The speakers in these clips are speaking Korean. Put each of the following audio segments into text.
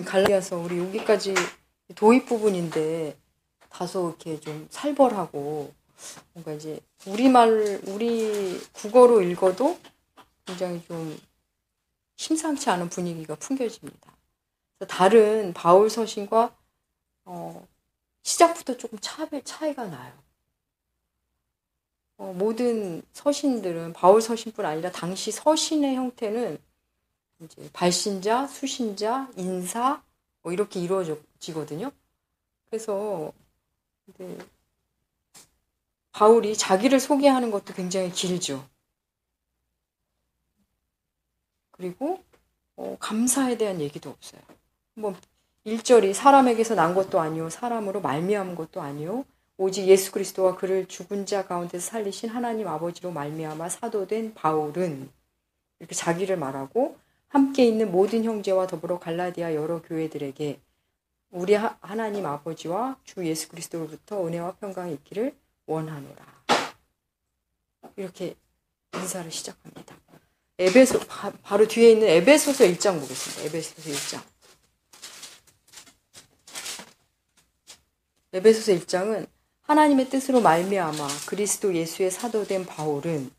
갈라디아서 우리 여기까지 도입 부분인데 다소 이렇게 좀 살벌하고 뭔가 이제 우리 국어로 읽어도 굉장히 좀 심상치 않은 분위기가 풍겨집니다. 다른 바울 서신과 시작부터 조금 차이가 나요. 모든 서신들은 바울 서신뿐 아니라 당시 서신의 형태는 이제 발신자, 수신자, 인사 이렇게 이루어지거든요. 그래서 바울이 자기를 소개하는 것도 굉장히 길죠. 그리고 감사에 대한 얘기도 없어요. 뭐 1절이 사람에게서 난 것도 아니요 사람으로 말미암은 것도 아니요 오직 예수 그리스도와 그를 죽은 자 가운데서 살리신 하나님 아버지로 말미암아 사도된 바울은 이렇게 자기를 말하고 함께 있는 모든 형제와 더불어 갈라디아 여러 교회들에게 우리 하나님 아버지와 주 예수 그리스도로부터 은혜와 평강이 있기를 원하노라. 이렇게 인사를 시작합니다. 바로 뒤에 있는 에베소서 1장 보겠습니다. 에베소서 1장. 에베소서 1장은 하나님의 뜻으로 말미암아 그리스도 예수의 사도된 바울은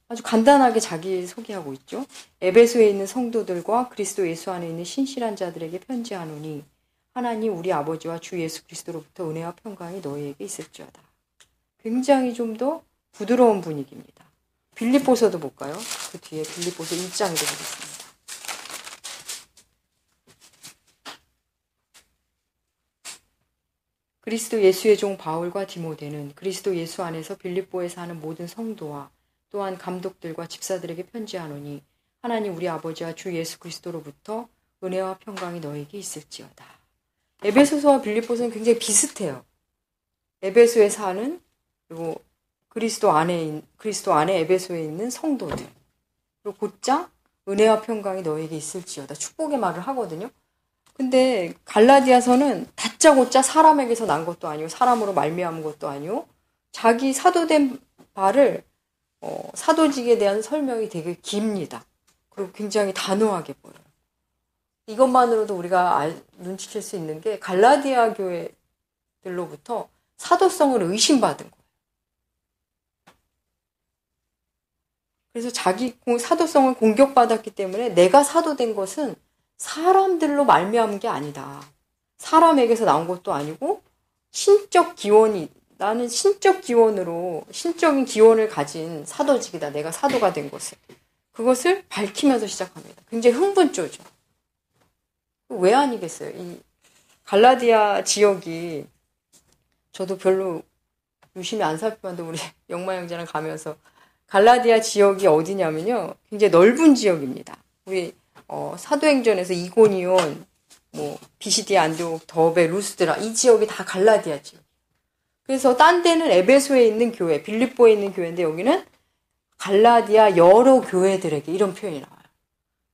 아주 간단하게 자기 소개하고 있죠. 에베소에 있는 성도들과 그리스도 예수 안에 있는 신실한 자들에게 편지하노니 하나님 우리 아버지와 주 예수 그리스도로부터 은혜와 평강이 너희에게 있을지어다. 굉장히 좀 더 부드러운 분위기입니다. 빌립보서도 볼까요? 그 뒤에 빌립보서 1장도 보겠습니다. 그리스도 예수의 종 바울과 디모데는 그리스도 예수 안에서 빌립보에 사는 모든 성도와 또한 감독들과 집사들에게 편지하노니 하나님 우리 아버지와 주 예수 그리스도로부터 은혜와 평강이 너에게 있을지어다. 에베소서와 빌립보서는 굉장히 비슷해요. 에베소에 사는 그리고 그리스도 안에 에베소에 있는 성도들 그리고 곧장 은혜와 평강이 너에게 있을지어다. 축복의 말을 하거든요. 근데 갈라디아서는 다짜고짜 사람에게서 난 것도 아니고 사람으로 말미암은 것도 아니고 자기 사도된 바를 사도직에 대한 설명이 되게 깁니다. 그리고 굉장히 단호하게 보여요. 이것만으로도 우리가 눈치챌 수 있는 게 갈라디아 교회들로부터 사도성을 의심받은 거예요. 그래서 자기 사도성을 공격받았기 때문에 내가 사도된 것은 사람들로 말미암은 게 아니다. 사람에게서 나온 것도 아니고 나는 신적 신적인 기원을 가진 사도직이다. 내가 사도가 된 것을. 그것을 밝히면서 시작합니다. 굉장히 흥분조죠. 왜 아니겠어요? 이 갈라디아 지역이 저도 별로 유심히 안 살펴봤는데 우리 영마 형제랑 가면서 갈라디아 지역이 어디냐면요. 굉장히 넓은 지역입니다. 우리 사도행전에서 이고니온, 비시디아, 안디옥, 더베, 루스드라 이 지역이 다 갈라디아 지역. 그래서 딴 데는 에베소에 있는 교회, 빌립보에 있는 교회인데 여기는 갈라디아 여러 교회들에게 이런 표현이 나와요.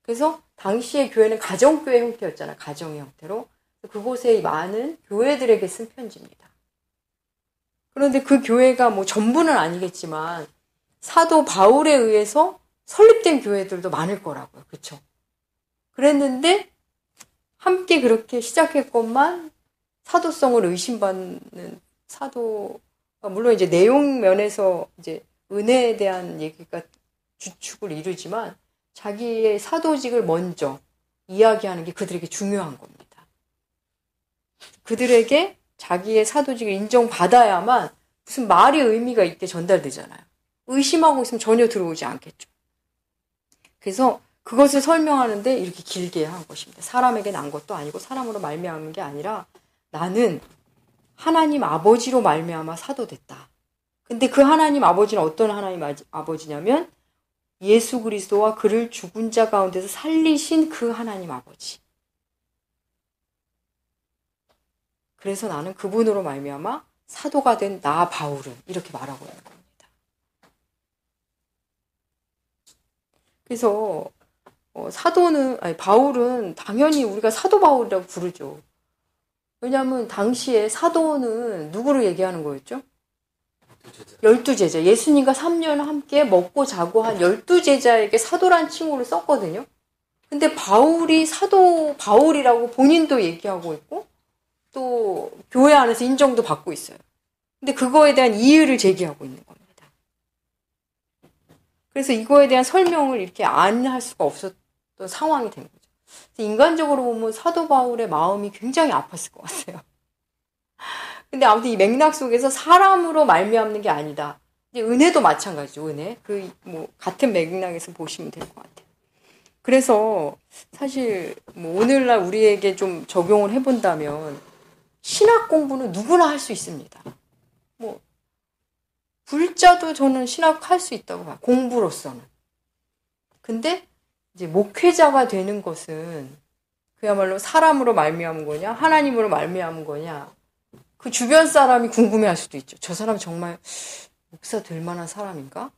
그래서 당시의 교회는 가정교회 형태였잖아요. 가정의 형태로. 그곳에 많은 교회들에게 쓴 편지입니다. 그런데 그 교회가 전부는 아니겠지만 사도 바울에 의해서 설립된 교회들도 많을 거라고요. 그렇죠? 그랬는데 함께 그렇게 시작했건만 사도성을 의심받는 물론 이제 내용 면에서 이제 은혜에 대한 얘기가 주축을 이루지만 자기의 사도직을 먼저 이야기하는 게 그들에게 중요한 겁니다. 그들에게 자기의 사도직을 인정받아야만 무슨 말이 의미가 있게 전달되잖아요. 의심하고 있으면 전혀 들어오지 않겠죠. 그래서 그것을 설명하는데 이렇게 길게 한 것입니다. 사람에게 난 것도 아니고 사람으로 말미암은 게 아니라 나는 하나님 아버지로 말미암아 사도됐다. 근데 그 하나님 아버지는 어떤 하나님 아버지냐면 예수 그리스도와 그를 죽은 자 가운데서 살리신 그 하나님 아버지. 그래서 나는 그분으로 말미암아 사도가 된 나 바울은 이렇게 말하고 있는 겁니다. 그래서 바울은 당연히 우리가 사도 바울이라고 부르죠. 왜냐하면 당시에 사도는 누구를 얘기하는 거였죠? 12제자. 예수님과 3년 함께 먹고 자고 한 12제자에게 사도란 칭호를 썼거든요. 근데 바울이 사도 바울이라고 본인도 얘기하고 있고 또 교회 안에서 인정도 받고 있어요. 근데 그거에 대한 이의를 제기하고 있는 겁니다. 그래서 이거에 대한 설명을 이렇게 안 할 수가 없었던 상황이 된 거죠. 인간적으로 보면 사도 바울의 마음이 굉장히 아팠을 것 같아요. 근데 아무튼 이 맥락 속에서 사람으로 말미암는 게 아니다. 이제 은혜도 마찬가지죠. 은혜. 같은 맥락에서 보시면 될 것 같아요. 그래서 사실 오늘날 우리에게 좀 적용을 해본다면 신학 공부는 누구나 할 수 있습니다. 불자도 저는 신학할 수 있다고 봐요. 공부로서는. 근데 이제 목회자가 되는 것은 그야말로 사람으로 말미암은 거냐, 하나님으로 말미암은 거냐. 그 주변 사람이 궁금해할 수도 있죠. 저 사람 정말 목사 될 만한 사람인가?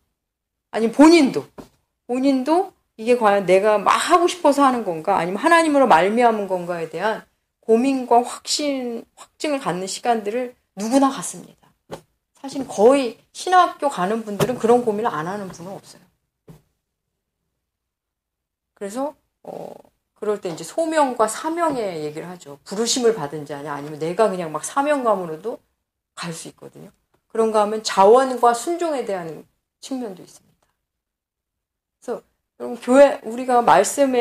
아니면 본인도 이게 과연 내가 막 하고 싶어서 하는 건가? 아니면 하나님으로 말미암은 건가에 대한 고민과 확증을 갖는 시간들을 누구나 갖습니다. 사실 거의 신학교 가는 분들은 그런 고민을 안 하는 분은 없어요. 그래서 그럴 때 이제 소명과 사명의 얘기를 하죠. 부르심을 받은 자냐 아니면 내가 그냥 막 사명감으로도 갈 수 있거든요. 그런가 하면 자원과 순종에 대한 측면도 있습니다. 그래서 여러분 교회 우리가 말씀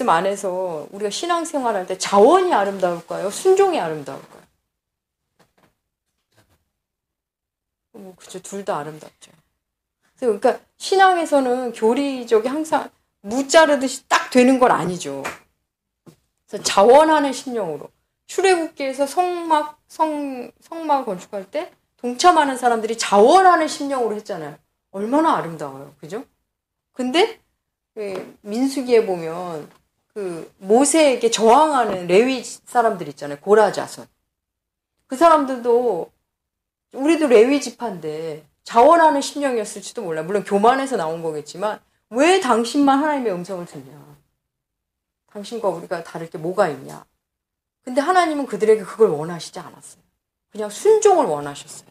안에서 우리가 신앙생활할 때 자원이 아름다울까요? 순종이 아름다울까요? 그죠. 둘 다 아름답죠. 그러니까 신앙에서는 교리적이 항상 무 자르듯이 딱 되는 건 아니죠. 그래서 자원하는 심령으로 출애굽기에서 성막 건축할 때 동참하는 사람들이 자원하는 심령으로 했잖아요. 얼마나 아름다워요. 그죠? 근데 민수기에 보면 그 모세에게 저항하는 레위 사람들 있잖아요. 고라 자손. 그 사람들도 우리도 레위 지파인데 자원하는 심령이었을지도 몰라. 물론 교만에서 나온 거겠지만 왜 당신만 하나님의 음성을 듣냐. 당신과 우리가 다를 게 뭐가 있냐. 근데 하나님은 그들에게 그걸 원하시지 않았어요. 그냥 순종을 원하셨어요.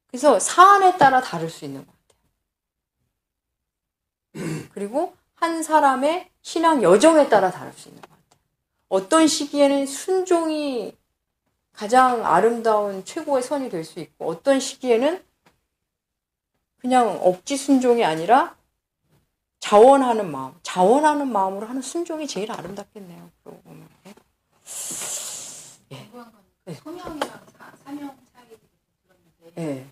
그래서 사안에 따라 다를 수 있는 것 같아요. 그리고 한 사람의 신앙 여정에 따라 다를 수 있는 것 같아요. 어떤 시기에는 순종이 가장 아름다운 최고의 선이 될 수 있고 어떤 시기에는 그냥 억지 순종이 아니라 자원하는 마음으로 하는 순종이 제일 아름답겠네요. 그러고 보면. 예. 소명이랑 사명 차이 들었는데 예.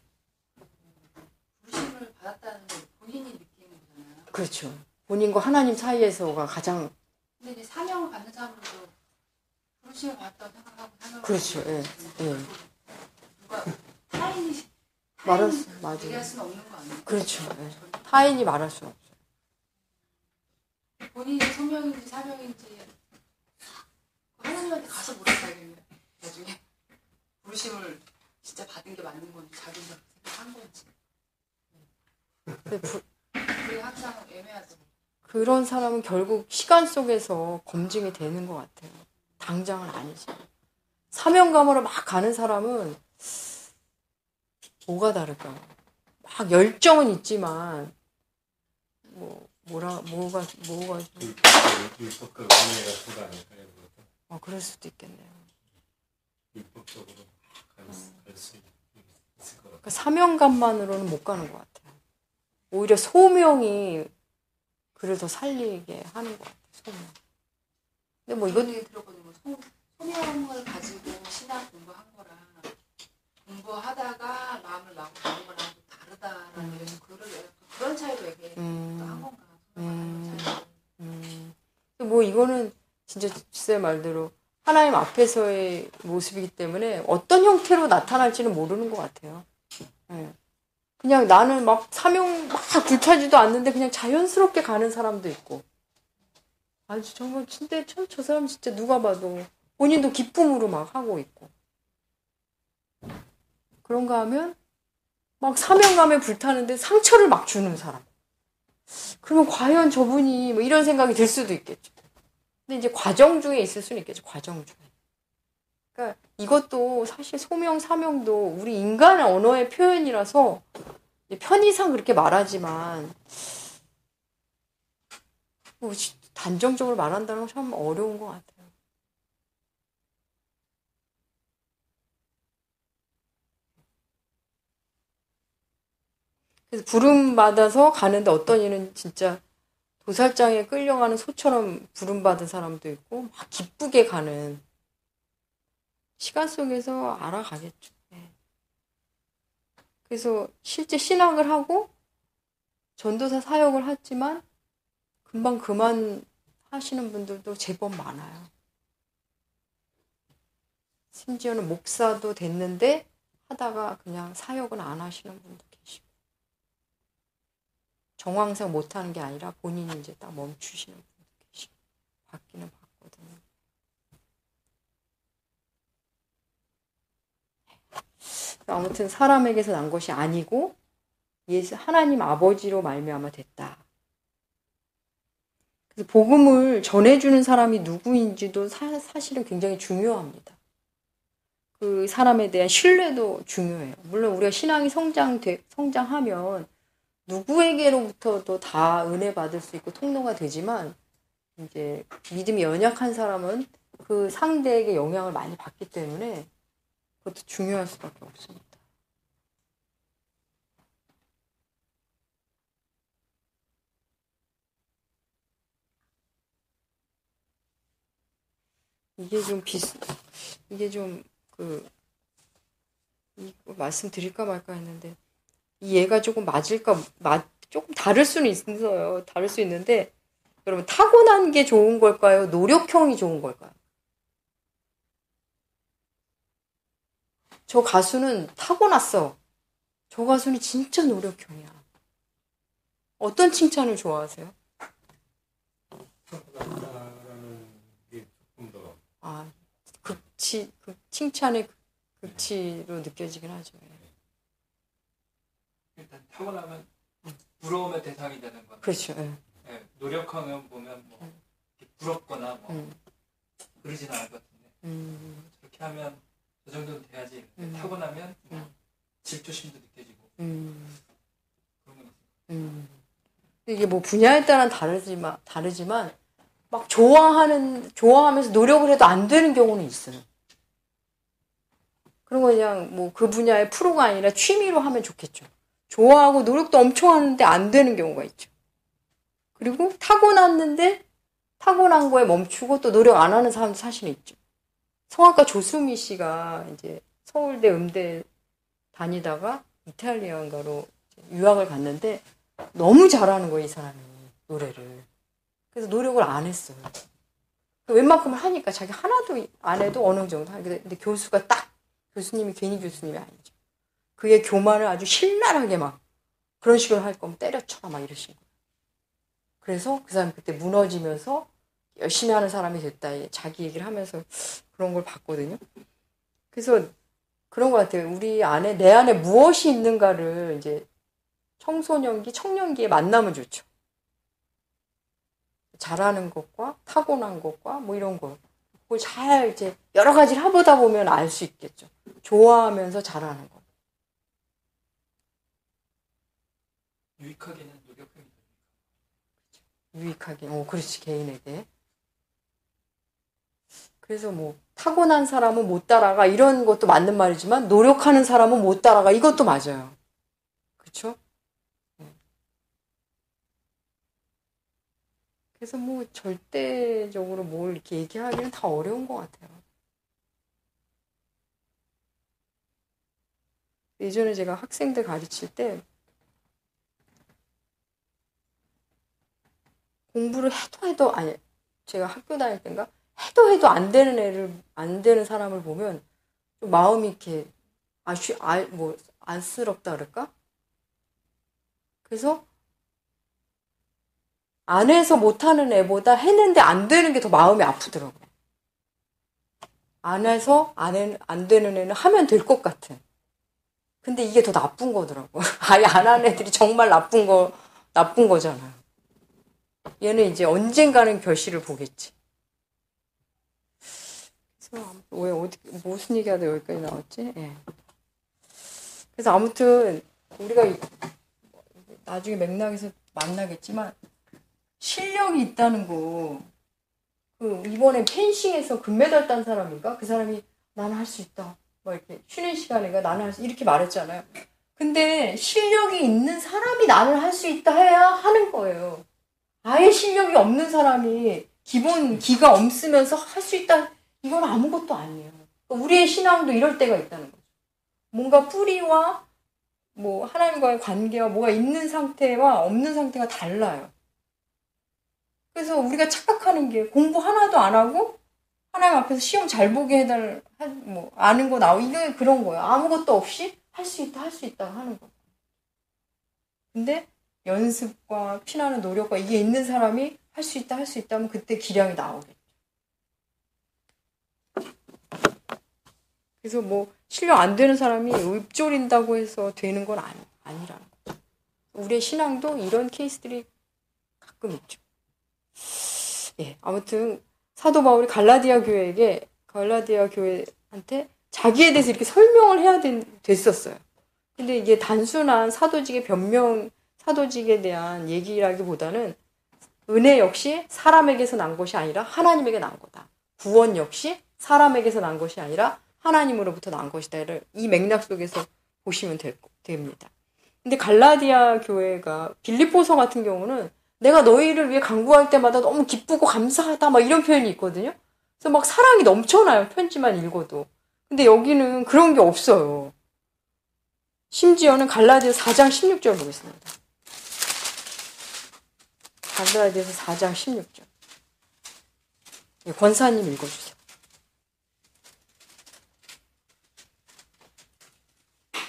부르심을 받았다는 걸 본인이 느끼는 거잖아요. 그렇죠. 본인과 하나님 사이에서가 가장. 근데 이제 사명을 받는 사람들도 부르심을 받았다고 생각하고 사명을. 그렇죠. 예. 예. 누가 타인이 맞아. 얘기할 수는 없는 거 아니에요? 그렇죠. 예. 타인이 말할 수 없어요. 본인이 소명인지 사명인지 하나님한테 가서 물어봐야겠네요. 나중에 부르심을 진짜 받은 게 맞는 건지 자기가 생각한 건지. 그게 항상 애매하죠. 그런 사람은 결국 시간 속에서 검증이 되는 것 같아요. 당장은 아니지. 사명감으로 막 가는 사람은 뭐가 다를까요? 막 열정은 있지만 뭐가 율법과 은혜가 그거 아닐까요? 그럴 수도 있겠네요. 율법적으로 갈 수 있을 것 같아요. 그러니까 사명감만으로는 못 가는 것 같아요. 오히려 소명이 그를 더 살리게 하는 것 같아요. 소명. 근데 뭐 이건 들어보는 거 소명을 가지고 신학 공부한 거랑 공부하다가 마음을 막 가는 거랑 다르다라는 그런 차이로 얘기한 건가? 뭐 이거는 진짜 제 말대로 하나님 앞에서의 모습이기 때문에 어떤 형태로 나타날지는 모르는 것 같아요. 네. 그냥 나는 막 사명 막 불타지도 않는데 그냥 자연스럽게 가는 사람도 있고. 아주 정말 진짜 참 저 사람 진짜 누가 봐도 본인도 기쁨으로 막 하고 있고. 그런가 하면 막 사명감에 불타는데 상처를 막 주는 사람. 그러면 과연 저분이 뭐 이런 생각이 들 수도 있겠죠. 근데 이제 과정 중에 있을 수는 있겠죠. 과정 중에. 그러니까 이것도 사실 소명, 사명도 우리 인간의 언어의 표현이라서 편의상 그렇게 말하지만 단정적으로 말한다는 건 참 어려운 것 같아요. 그래서 부름받아서 가는데 어떤 이는 진짜 도살장에 끌려가는 소처럼 부름받은 사람도 있고 막 기쁘게 가는 시간 속에서 알아가겠죠. 네. 그래서 실제 신학을 하고 전도사 사역을 했지만 금방 그만 하시는 분들도 제법 많아요. 심지어는 목사도 됐는데 하다가 그냥 사역은 안 하시는 분도 계시고 정황상 못하는 게 아니라 본인이 이제 딱 멈추시는 분도 계시고 받기는 받거든요. 아무튼 사람에게서 난 것이 아니고 예수 하나님 아버지로 말미암아 됐다. 그래서 복음을 전해주는 사람이 누구인지도 사실은 굉장히 중요합니다. 그 사람에 대한 신뢰도 중요해요. 물론 우리가 신앙이 성장하면 누구에게로부터도 다 은혜 받을 수 있고 통로가 되지만 이제 믿음이 연약한 사람은 그 상대에게 영향을 많이 받기 때문에 그것도 중요할 수밖에 없습니다. 이게 좀 이거 말씀드릴까 말까 했는데, 이 얘가 조금 조금 다를 수는 있어요. 다를 수 있는데, 여러분, 타고난 게 좋은 걸까요? 노력형이 좋은 걸까요? 저 가수는 타고났어. 저 가수는 진짜 노력형이야. 어떤 칭찬을 좋아하세요? 타고났다라는 게 조금 더 칭찬의 극치로 느껴지긴 하죠. 일단 타고나면 부러움의 대상이 되는 건. 그렇죠. 예, 노력하면 보면 뭐 부럽거나 뭐 그러진 않을 것 같은데 저렇게 하면 저 정도는 돼야지. 타고나면 질투심도 느껴지고 그런 건 있어요. 이게 뭐 분야에 따라 다르지만 막 좋아하면서 노력을 해도 안 되는 경우는 있어요. 그런 거 그냥 뭐 그 분야의 프로가 아니라 취미로 하면 좋겠죠. 좋아하고 노력도 엄청 하는데 안 되는 경우가 있죠. 그리고 타고난 거에 멈추고 또 노력 안 하는 사람도 사실 있죠. 성악가 조수미 씨가 이제 서울대 음대 다니다가 이탈리아인가로 유학을 갔는데 너무 잘하는 거예요, 이 사람이 노래를. 그래서 노력을 안 했어요. 웬만큼을 하니까 자기 하나도 안 해도 어느 정도 하는데 근데 교수님이 괜히 교수님이 아니죠. 그의 교만을 아주 신랄하게 막 그런 식으로 할 거면 때려쳐라 막 이러신 거예요. 그래서 그 사람이 그때 무너지면서 열심히 하는 사람이 됐다. 자기 얘기를 하면서 그런 걸 봤거든요. 그래서 그런 것 같아요. 내 안에 무엇이 있는가를 이제 청년기에 만나면 좋죠. 잘하는 것과 타고난 것과 뭐 이런 거. 그걸 잘 이제 여러 가지를 해보다 보면 알 수 있겠죠. 좋아하면서 잘하는 거. 유익하게는 노력합니다. 유익하게. 그렇지, 개인에게. 그래서 뭐 타고난 사람은 못 따라가 이런 것도 맞는 말이지만 노력하는 사람은 못 따라가 이것도 맞아요. 그렇죠? 그래서 뭐 절대적으로 뭘 이렇게 얘기하기는 다 어려운 것 같아요. 예전에 제가 학생들 가르칠 때 공부를 아니 제가 학교 다닐 때인가 해도 안 되는 사람을 보면 좀 마음이 이렇게 안쓰럽다 그럴까? 그래서 안 해서 못하는 애보다 했는데 안 되는 게 더 마음이 아프더라고요. 안 해서 안 되는 애는 하면 될 것 같은. 근데 이게 더 나쁜 거더라고. 아예 안 하는 애들이 정말 나쁜 거잖아요. 얘는 이제 언젠가는 결실을 보겠지. 그래서 무슨 얘기하다 여기까지 나왔지? 예. 그래서 아무튼 우리가 나중에 맥락에서 만나겠지만 실력이 있다는 거. 이번에 펜싱에서 금메달 딴 사람인가? 그 사람이 나는 할 수 있다. 뭐 이렇게 쉬는 시간에가 나는 할 수 이렇게 말했잖아요. 근데 실력이 있는 사람이 나는 할 수 있다 해야 하는 거예요. 아예 실력이 없는 사람이 기본 기가 없으면서 할 수 있다. 이건 아무것도 아니에요. 우리의 신앙도 이럴 때가 있다는 거죠. 뭔가 뿌리와 뭐 하나님과의 관계와 뭐가 있는 상태와 없는 상태가 달라요. 그래서 우리가 착각하는 게 공부 하나도 안 하고 하나님 앞에서 시험 잘 보게 뭐 아는 거 나오고 이게 그런 거예요. 아무것도 없이 할 수 있다 하는 거. 근데 연습과 피나는 노력과 이게 있는 사람이 할 수 있다 하면 그때 기량이 나오겠죠. 그래서 뭐 실력 안 되는 사람이 읊조린다고 해서 되는 건 아니라는 거죠. 우리의 신앙도 이런 케이스들이 가끔 있죠. 예, 아무튼 사도 바울이 갈라디아 교회한테 자기에 대해서 이렇게 설명을 해야 됐었어요. 근데 이게 단순한 사도직의 변명, 사도직에 대한 얘기라기보다는 은혜 역시 사람에게서 난 것이 아니라 하나님에게 난 거다. 구원 역시 사람에게서 난 것이 아니라 하나님으로부터 난 것이다를 이 맥락 속에서 보시면 됩니다. 근데 갈라디아 교회가 빌립보서 같은 경우는 내가 너희를 위해 간구할 때마다 너무 기쁘고 감사하다 막 이런 표현이 있거든요. 그래서 막 사랑이 넘쳐나요. 편지만 읽어도. 근데 여기는 그런 게 없어요. 심지어는 갈라디아 4장 16절 보겠습니다. 갈라디아서 4장 16절. 예, 권사님 읽어주세요.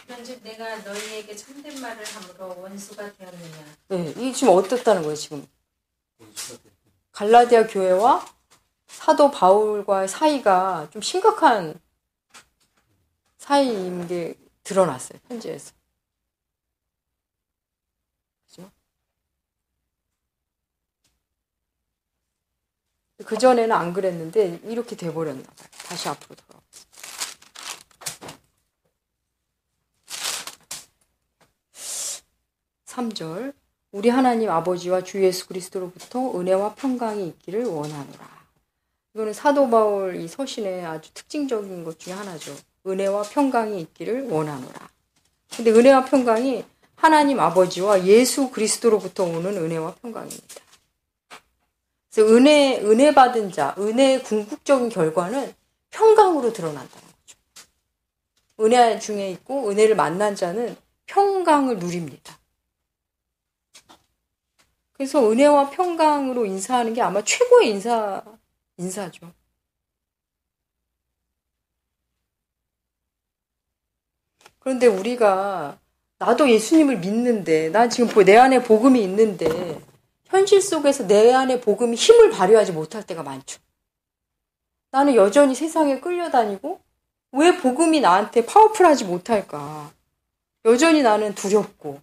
그런즉 내가 너희에게 참된 말을 함으로 원수가 되었느냐. 네, 이게 지금 어떻다는 거예요, 지금. 갈라디아 교회와 사도 바울과의 사이가 좀 심각한 사이인 게 드러났어요, 편지에서. 그죠? 그전에는 안 그랬는데, 이렇게 돼버렸나 봐요. 다시 앞으로 돌아가겠습니다. 3절 우리 하나님 아버지와 주 예수 그리스도로부터 은혜와 평강이 있기를 원하노라. 이거는 사도 바울 이 서신의 아주 특징적인 것 중에 하나죠. 은혜와 평강이 있기를 원하노라. 근데 은혜와 평강이 하나님 아버지와 예수 그리스도로부터 오는 은혜와 평강입니다. 그래서 은혜 받은 자, 은혜의 궁극적인 결과는 평강으로 드러난다는 거죠. 은혜 중에 있고 은혜를 만난 자는 평강을 누립니다. 그래서 은혜와 평강으로 인사하는 게 아마 최고의 인사죠. 그런데 우리가 나도 예수님을 믿는데 난 지금 내 안에 복음이 있는데 현실 속에서 내 안에 복음이 힘을 발휘하지 못할 때가 많죠. 나는 여전히 세상에 끌려다니고 왜 복음이 나한테 파워풀하지 못할까? 여전히 나는 두렵고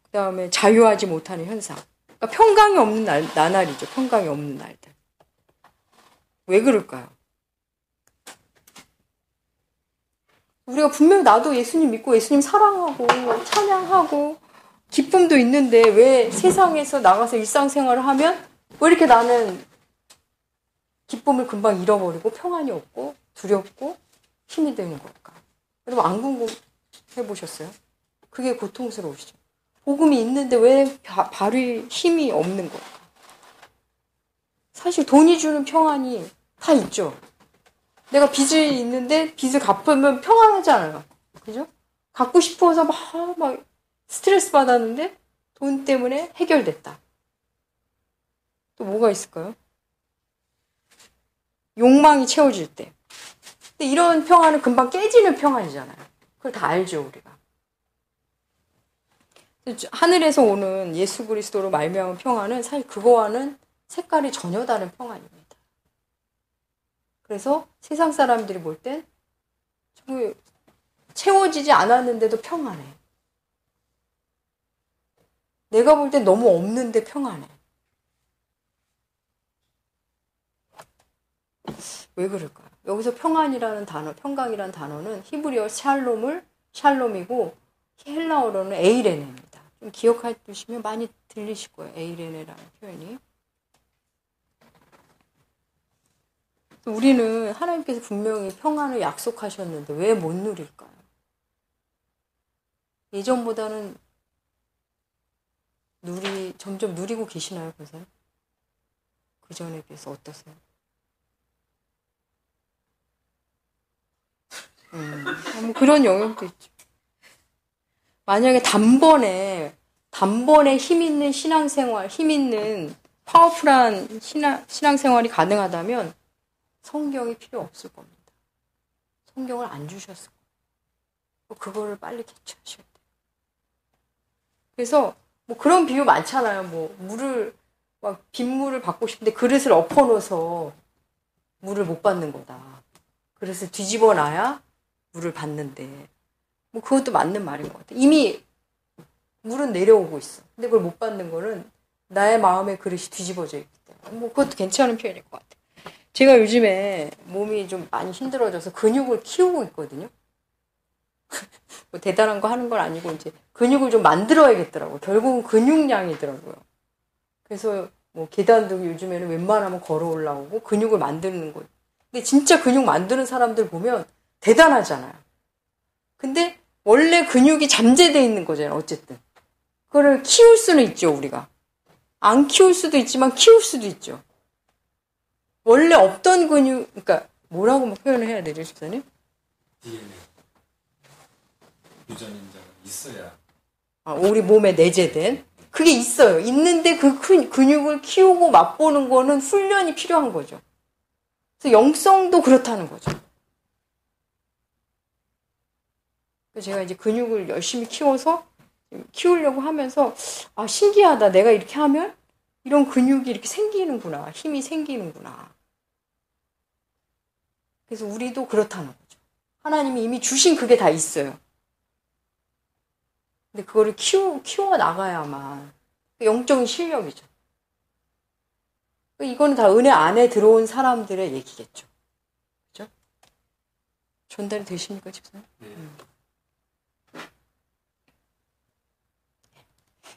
그 다음에 자유하지 못하는 현상. 그러니까 평강이 없는 나날이죠. 평강이 없는 날들. 왜 그럴까요? 우리가 분명히 나도 예수님 믿고 예수님 사랑하고 찬양하고 기쁨도 있는데 왜 세상에서 나가서 일상생활을 하면 왜 이렇게 나는 기쁨을 금방 잃어버리고 평안이 없고 두렵고 힘이 되는 걸까? 여러분 안 궁금해 보셨어요? 그게 고통스러우시죠? 복음이 있는데 왜 발휘 힘이 없는 걸까? 사실 돈이 주는 평안이 다 있죠. 내가 빚이 있는데 빚을 갚으면 평안하잖아요. 그죠? 갚고 싶어서 막 스트레스 받았는데 돈 때문에 해결됐다. 또 뭐가 있을까요? 욕망이 채워질 때. 근데 이런 평안은 금방 깨지는 평안이잖아요. 그걸 다 알죠, 우리가. 하늘에서 오는 예수 그리스도로 말미암은 평안은 사실 그거와는 색깔이 전혀 다른 평안입니다. 그래서 세상 사람들이 볼 땐 채워지지 않았는데도 평안해. 내가 볼 땐 너무 없는데 평안해. 왜 그럴까요? 여기서 평안이라는 단어, 평강이라는 단어는 히브리어 샬롬이고 헬라어로는 에이레네입니다. 좀 기억해 두시면 많이 들리실 거예요. 에이레네라는 표현이. 우리는 하나님께서 분명히 평안을 약속하셨는데 왜 못 누릴까요? 예전보다는 점점 누리고 계시나요, 선생님? 그 전에 비해서 어떠세요? 뭐 그런 영역도 있죠. 만약에 단번에 힘 있는 신앙생활, 힘 있는 파워풀한 신앙생활이 가능하다면 성경이 필요 없을 겁니다. 성경을 안 주셨을 거예요. 그거를 빨리 캐치하셔야 돼요. 그래서 뭐 그런 비유 많잖아요. 뭐 빗물을 받고 싶은데 그릇을 엎어놓아서 물을 못 받는 거다. 그릇을 뒤집어 놔야 물을 받는데 뭐 그것도 맞는 말인 것 같아요. 이미 물은 내려오고 있어. 근데 그걸 못 받는 거는 나의 마음의 그릇이 뒤집어져 있기 때문에 뭐 그것도 괜찮은 표현일 것 같아요. 제가 요즘에 몸이 좀 많이 힘들어져서 근육을 키우고 있거든요. 뭐 대단한 거 하는 건 아니고 이제 근육을 좀 만들어야겠더라고요. 결국은 근육량이더라고요. 그래서 뭐 계단도 요즘에는 웬만하면 걸어 올라오고 근육을 만드는 거예요. 근데 진짜 근육 만드는 사람들 보면 대단하잖아요. 근데 원래 근육이 잠재되어 있는 거잖아요. 어쨌든. 그거를 키울 수는 있죠, 우리가. 안 키울 수도 있지만 키울 수도 있죠. 원래 없던 근육, 그러니까 뭐라고 표현을 해야 되죠, 집사님? DNA. 유전인자가 있어야. 우리 몸에 내재된. 그게 있어요. 있는데 그 근육을 키우고 맛보는 거는 훈련이 필요한 거죠. 그래서 영성도 그렇다는 거죠. 그래서 제가 이제 근육을 열심히 키우려고 하면서, 신기하다. 내가 이렇게 하면 이런 근육이 이렇게 생기는구나. 힘이 생기는구나. 그래서 우리도 그렇다는 거죠. 하나님이 이미 주신 그게 다 있어요. 근데 그거를 키워 나가야만 영적인 실력이죠. 이거는 다 은혜 안에 들어온 사람들의 얘기겠죠. 그죠? 전달이 되십니까, 집사님? 네.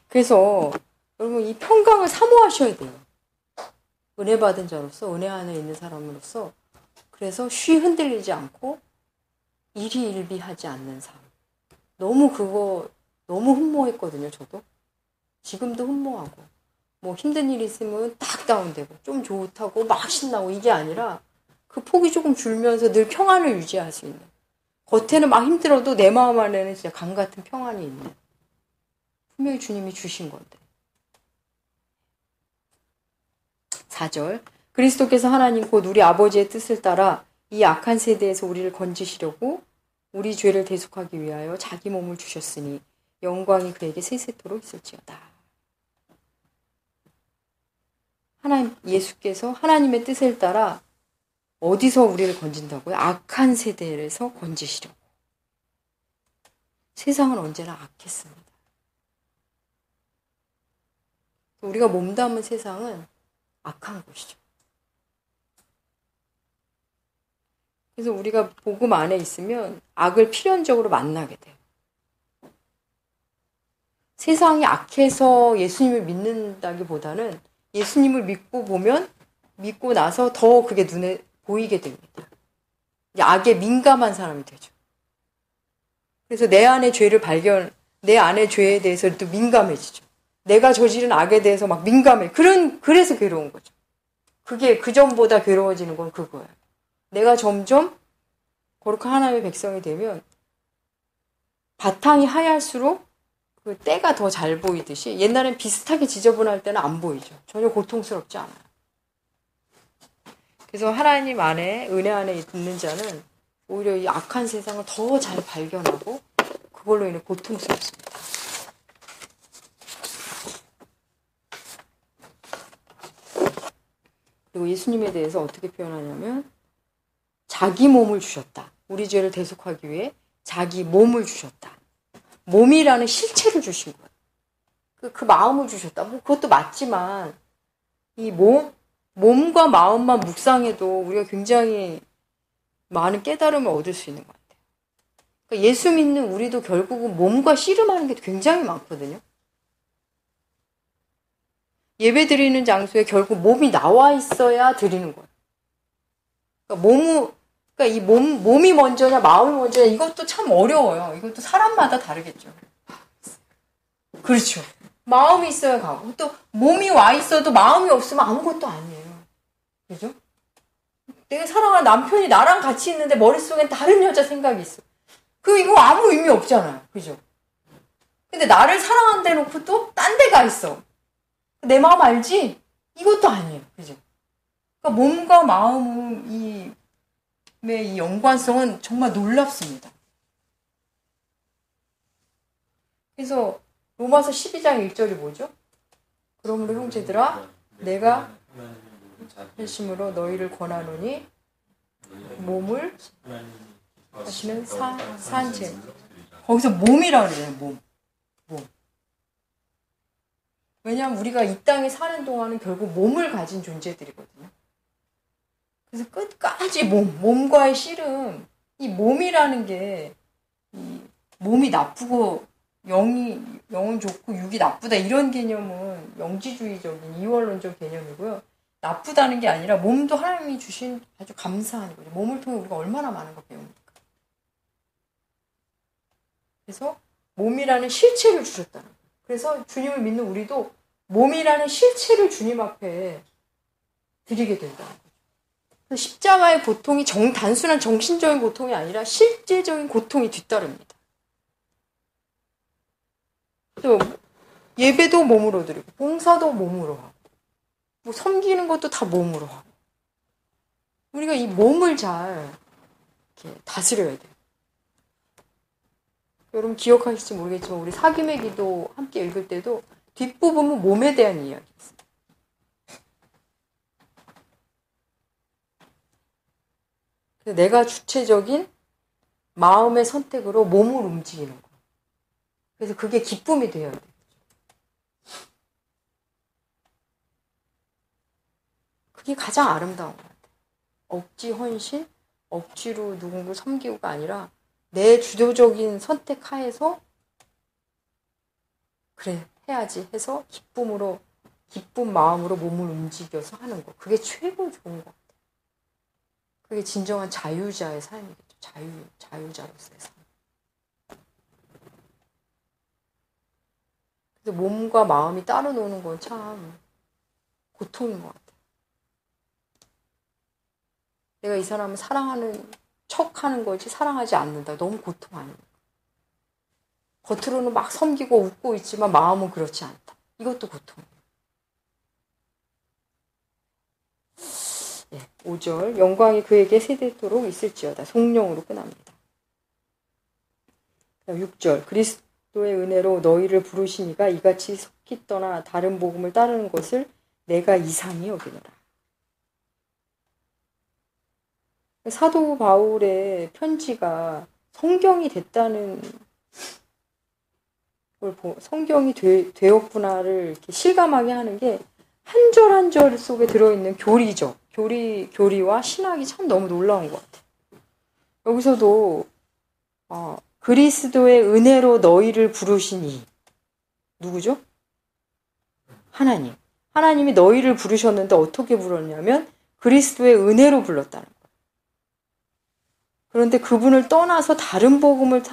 그래서 여러분 이 평강을 사모하셔야 돼요. 은혜 받은 자로서, 은혜 안에 있는 사람으로서. 그래서 쉬 흔들리지 않고 일희일비하지 않는 삶. 너무 흠모했거든요, 저도. 지금도 흠모하고. 뭐 힘든 일 있으면 딱 다운되고 좀 좋다고 막 신나고 이게 아니라 그 폭이 조금 줄면서 늘 평안을 유지할 수 있는. 겉에는 막 힘들어도 내 마음 안에는 진짜 강 같은 평안이 있는. 분명히 주님이 주신 건데. 4절. 그리스도께서 하나님 곧 우리 아버지의 뜻을 따라 이 악한 세대에서 우리를 건지시려고 우리 죄를 대속하기 위하여 자기 몸을 주셨으니 영광이 그에게 세세토록 있을지어다. 예수께서 하나님의 뜻을 따라 어디서 우리를 건진다고요? 악한 세대에서 건지시려고. 세상은 언제나 악했습니다. 우리가 몸담은 세상은 악한 곳이죠. 그래서 우리가 복음 안에 있으면 악을 필연적으로 만나게 돼요. 세상이 악해서 예수님을 믿는다기보다는 예수님을 믿고 나서 더 그게 눈에 보이게 됩니다. 악에 민감한 사람이 되죠. 그래서 내 안에 죄에 대해서 또 민감해지죠. 내가 저지른 악에 대해서 막 민감해. 그래서 괴로운 거죠. 그게 그전보다 괴로워지는 건 그거예요. 내가 점점 거룩한 하나님의 백성이 되면 바탕이 하얄수록 그 때가 더 잘 보이듯이 옛날엔 비슷하게 지저분할 때는 안 보이죠. 전혀 고통스럽지 않아요. 그래서 하나님 안에, 은혜 안에 있는 자는 오히려 이 악한 세상을 더 잘 발견하고 그걸로 인해 고통스럽습니다. 그리고 예수님에 대해서 어떻게 표현하냐면 자기 몸을 주셨다. 우리 죄를 대속하기 위해 자기 몸을 주셨다. 몸이라는 실체를 주신 거예요. 그 마음을 주셨다. 뭐 그것도 맞지만 이 몸과 마음만 묵상해도 우리가 굉장히 많은 깨달음을 얻을 수 있는 것 같아요. 그러니까 예수 믿는 우리도 결국은 몸과 씨름하는 게 굉장히 많거든요. 예배 드리는 장소에 결국 몸이 나와 있어야 드리는 거예요. 그러니까 이 몸이 먼저냐 마음이 먼저냐 이것도 참 어려워요. 이것도 사람마다 다르겠죠. 그렇죠. 마음이 있어야 가고 또 몸이 와 있어도 마음이 없으면 아무것도 아니에요. 그죠? 내가 사랑하는 남편이 나랑 같이 있는데 머릿속엔 다른 여자 생각이 있어. 이거 아무 의미 없잖아요. 그죠? 근데 나를 사랑한다 해놓고 또 딴 데 가 있어. 내 마음 알지? 이것도 아니에요. 그죠? 그러니까 몸과 마음의 이 연관성은 정말 놀랍습니다. 그래서 로마서 12장 1절이 뭐죠? 그러므로 형제들아 내가 회심으로 너희를 권하노니 몸을 하시는 산재. 거기서 몸이라고 그래요. 몸. 왜냐하면 우리가 이 땅에 사는 동안은 결국 몸을 가진 존재들이거든요. 그래서 끝까지 몸과의 씨름, 이 몸이라는 게 이 몸이 나쁘고 영은 좋고 육이 나쁘다 이런 개념은 영지주의적인 이원론적 개념이고요. 나쁘다는 게 아니라 몸도 하나님이 주신 아주 감사한 거죠. 몸을 통해 우리가 얼마나 많은 걸 배웁니까? 그래서 몸이라는 실체를 주셨다는 거예요. 그래서 주님을 믿는 우리도 몸이라는 실체를 주님 앞에 드리게 된다는 거죠. 십자가의 고통이 단순한 정신적인 고통이 아니라 실제적인 고통이 뒤따릅니다. 또 예배도 몸으로 드리고 봉사도 몸으로 하고 뭐 섬기는 것도 다 몸으로 하고 우리가 이 몸을 잘 이렇게 다스려야 돼요. 여러분 기억하실지 모르겠지만 우리 사김의 기도 함께 읽을 때도 뒷부분은 몸에 대한 이야기였어요. 내가 주체적인 마음의 선택으로 몸을 움직이는 거. 그래서 그게 기쁨이 되어야 돼요. 그게 가장 아름다운 것 같아요. 억지 헌신, 억지로 누군가를 섬기고가 아니라 내 주도적인 선택 하에서 그래 해야지 해서 기쁜 마음으로 몸을 움직여서 하는 거. 그게 최고 좋은 것 같아요. 그게 진정한 자유자의 삶이겠죠. 자유자로서의 삶. 그래서 몸과 마음이 따로 노는 건 참 고통인 것 같아요. 내가 이 사람을 사랑하는 척하는 거지 사랑하지 않는다. 너무 고통 아닙니까? 겉으로는 막 섬기고 웃고 있지만 마음은 그렇지 않다. 이것도 고통이에요. 5절 영광이 그에게 세대토록 있을지어다. 성령으로 끝납니다. 6절 그리스도의 은혜로 너희를 부르시니가 이같이 속히 떠나 다른 복음을 따르는 것을 내가 이상히 여기노라. 사도 바울의 편지가 성경이 됐다는 걸 성경이 되었구나를 이렇게 실감하게 하는 게 한 절 한 절 속에 들어있는 교리와 신학이 참 너무 놀라운 것 같아요. 여기서도 그리스도의 은혜로 너희를 부르시니 누구죠? 하나님이 너희를 부르셨는데 어떻게 불렀냐면 그리스도의 은혜로 불렀다는 거예요. 그런데 그분을 떠나서 다른 복음을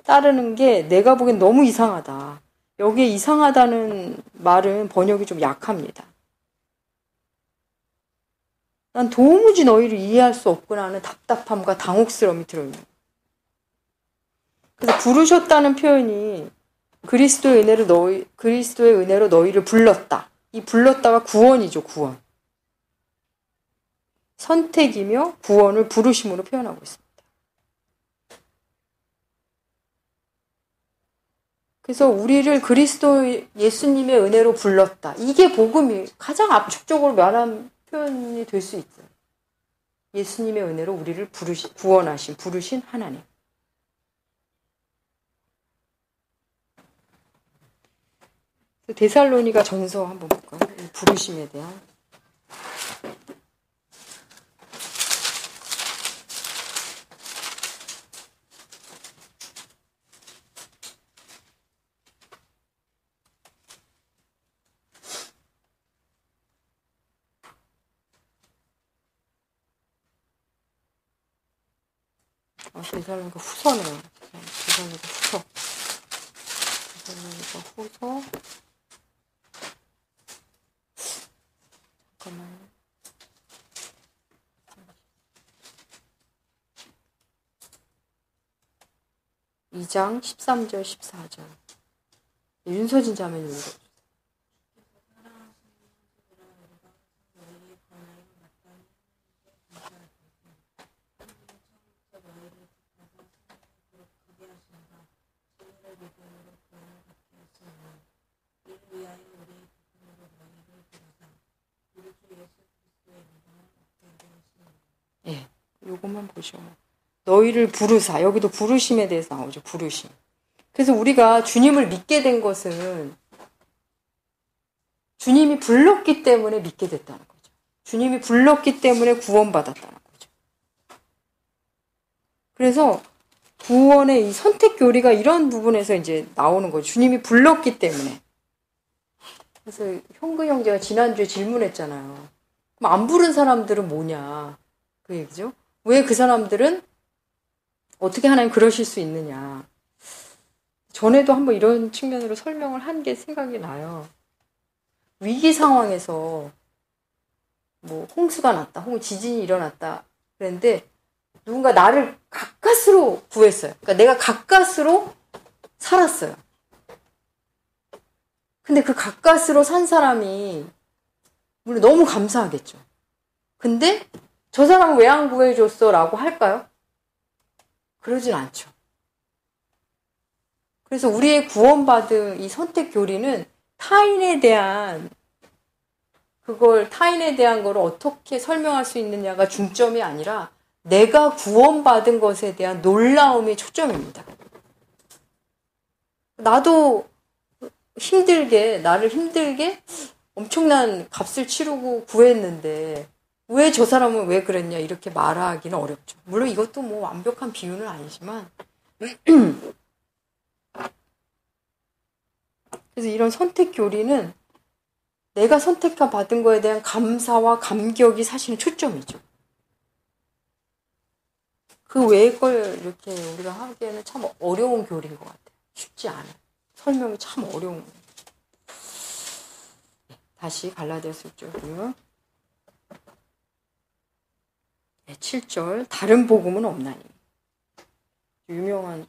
따르는 게 내가 보기엔 너무 이상하다. 여기에 이상하다는 말은 번역이 좀 약합니다. 난 도무지 너희를 이해할 수 없구나 하는 답답함과 당혹스러움이 들어있는 거예요. 그래서 부르셨다는 표현이 그리스도의 은혜로 너희를 불렀다. 이 불렀다가 구원이죠, 구원. 선택이며 구원을 부르심으로 표현하고 있습니다. 그래서 우리를 그리스도 예수님의 은혜로 불렀다. 이게 복음이 가장 압축적으로 말한 표현이 될 수 있어요. 예수님의 은혜로 우리를 부르신 하나님. 데살로니가 전서 한번 볼까요? 부르심에 대한. 데살로니가 후서네요. 데살로니가 후서. 데살로니가 후서. 잠깐만요. 2장 13절 14절. 윤서진 자매님 읽어주세요. 예, 요것만 보죠. 너희를 부르사. 여기도 부르심에 대해서 나오죠. 부르심. 그래서 우리가 주님을 믿게 된 것은 주님이 불렀기 때문에 믿게 됐다는 거죠. 주님이 불렀기 때문에 구원받았다는 거죠. 그래서 구원의 이 선택 교리가 이런 부분에서 이제 나오는 거죠. 주님이 불렀기 때문에. 그래서 형근 형제가 지난주에 질문했잖아요. 그럼 안 부른 사람들은 뭐냐. 그 얘기죠. 왜 그 사람들은 어떻게 하나님 그러실 수 있느냐. 전에도 한번 이런 측면으로 설명을 한 게 생각이 나요. 위기 상황에서 뭐 홍수가 났다, 혹은 지진이 일어났다 그랬는데 누군가 나를 가까스로 구했어요. 그러니까 내가 가까스로 살았어요. 근데 그 가까스로 산 사람이 물론 너무 감사하겠죠. 근데 저 사람 왜 안 구해줬어? 라고 할까요? 그러진 않죠. 그래서 우리의 구원받은 이 선택 교리는 타인에 대한 걸 어떻게 설명할 수 있느냐가 중점이 아니라 내가 구원받은 것에 대한 놀라움이 초점입니다. 나를 힘들게 엄청난 값을 치르고 구했는데 왜 저 사람은 왜 그랬냐 이렇게 말하기는 어렵죠. 물론 이것도 뭐 완벽한 비유는 아니지만 그래서 이런 선택 교리는 내가 선택받은 거에 대한 감사와 감격이 사실은 초점이죠. 그 외의 걸 이렇게 우리가 하기에는 참 어려운 교리인 것 같아요. 쉽지 않아요. 설명이 참 어려운 거예요. 다시 갈라디아서 쪽이요. 7절 다른 복음은 없나니. 유명한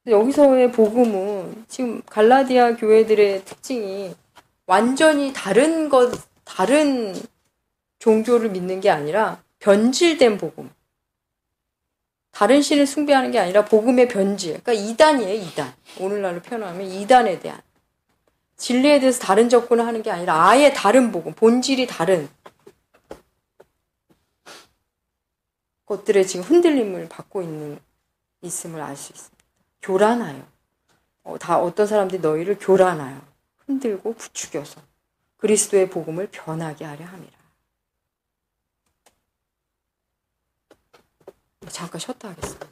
여기서의 복음은 지금 갈라디아 교회들의 특징이 완전히 다른 종교를 믿는 게 아니라 변질된 복음. 다른 신을 숭배하는 게 아니라 복음의 변질. 그러니까 이단이에요, 이단. 오늘날로 표현하면 이단에 대한. 진리에 대해서 다른 접근을 하는 게 아니라 아예 다른 복음, 본질이 다른 것들에 지금 흔들림을 받고 있음을 알 수 있습니다. 교란하여. 어떤 사람들이 너희를 교란하여. 흔들고 부추겨서 그리스도의 복음을 변하게 하려 함이라. 잠깐 쉬었다 하겠습니다.